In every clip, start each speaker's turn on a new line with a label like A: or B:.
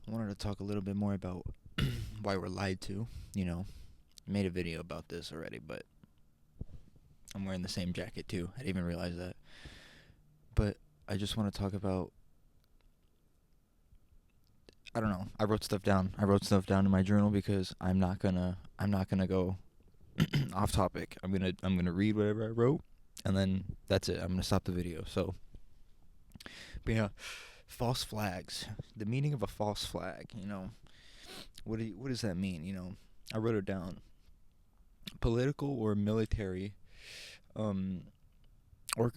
A: I wanted to talk a little bit more about why we're lied to. You know, I made a video about this already, but I'm wearing the same jacket too. I didn't even realize that. But I just want to talk about. I don't know. I wrote stuff down. I wrote stuff down in my journal because I'm not gonna. I'm not gonna go off topic. I'm gonna read whatever I wrote, and then that's it. I'm gonna stop the video. So, but yeah, false flags. The meaning of a false flag. What does that mean? I wrote it down. Political or military, um, a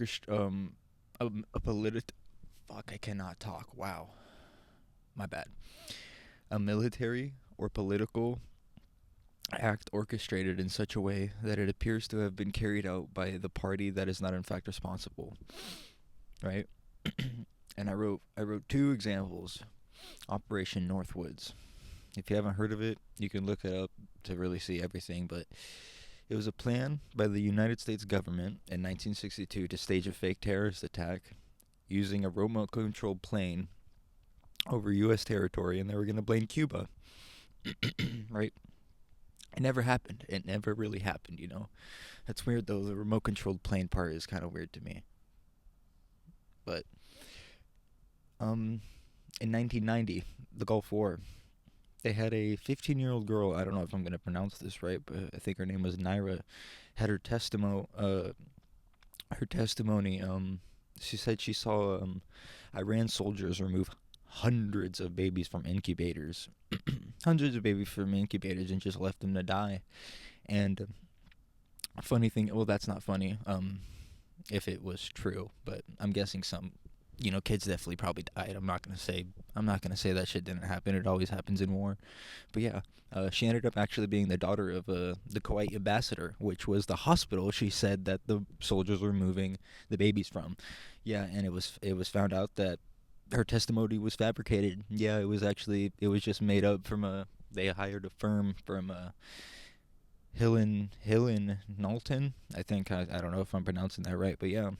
A: fuck, I cannot talk. Wow, my bad. A military or political act orchestrated in such a way that it appears to have been carried out by the party that is not in fact responsible, right? And I wrote two examples. Operation Northwoods. If you haven't heard of it, you can look it up to really see everything, but it was a plan by the United States government in 1962 to stage a fake terrorist attack using a remote controlled plane over US territory, and they were going to blame Cuba. Right? It never happened. It never really happened. That's weird though. The remote controlled plane part is kind of weird to me. But in 1990, the Gulf War, they had a 15-year-old girl. I don't know if I'm going to pronounce this right, but I think her name was Naira. Had her testimony. She said she saw Iran soldiers remove hundreds of babies from incubators, hundreds of babies from incubators, and just left them to die. And funny thing, well, that's not funny. If it was true, but I'm guessing some kids definitely probably died. I'm not gonna say that shit didn't happen. It always happens in war. But yeah, she ended up actually being the daughter of the Kuwait ambassador, which was the hospital she said that the soldiers were moving the babies from. Yeah, and it was found out that her testimony was fabricated. Yeah, it was just made up from they hired a firm from Hillen Knowlton. I think I don't know if I'm pronouncing that right, but yeah.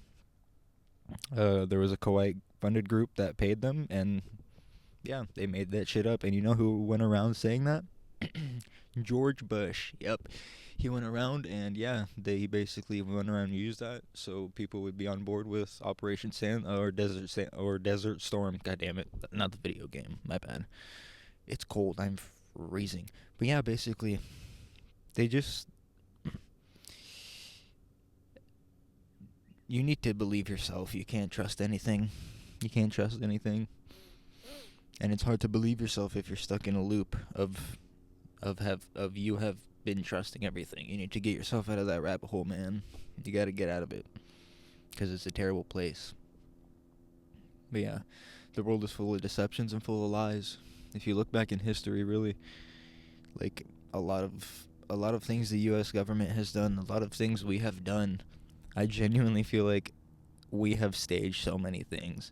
A: There was a Kuwait funded group that paid them, and yeah, they made that shit up. And you know who went around saying that? George Bush. Yep. He went around, and yeah, they basically went around and used that so people would be on board with Operation Sand or Desert Storm. God damn it, not the video game. My bad. It's cold. I'm freezing. But yeah, basically, they just you need to believe yourself. You can't trust anything. You can't trust anything. And it's hard to believe yourself if you're stuck in a loop of you have been trusting everything. You need to get yourself out of that rabbit hole, man. You got to get out of it because it's a terrible place. But yeah, the world is full of deceptions and full of lies. If you look back in history, really, like a lot of things the US government has done, a lot of things we have done, I genuinely feel like we have staged so many things.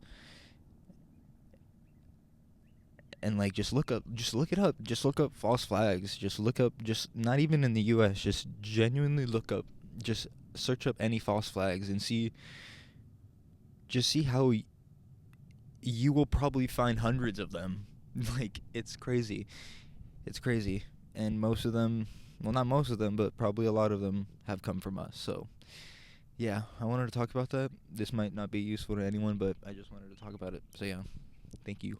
A: And like just look it up. Just look up false flags. Just look up just not even in the US, just genuinely look up, just search up any false flags and see how you will probably find hundreds of them. Like it's crazy. It's crazy. And most of them, well not most of them, but probably a lot of them have come from us. So yeah, I wanted to talk about that. This might not be useful to anyone, but I just wanted to talk about it. So yeah, thank you.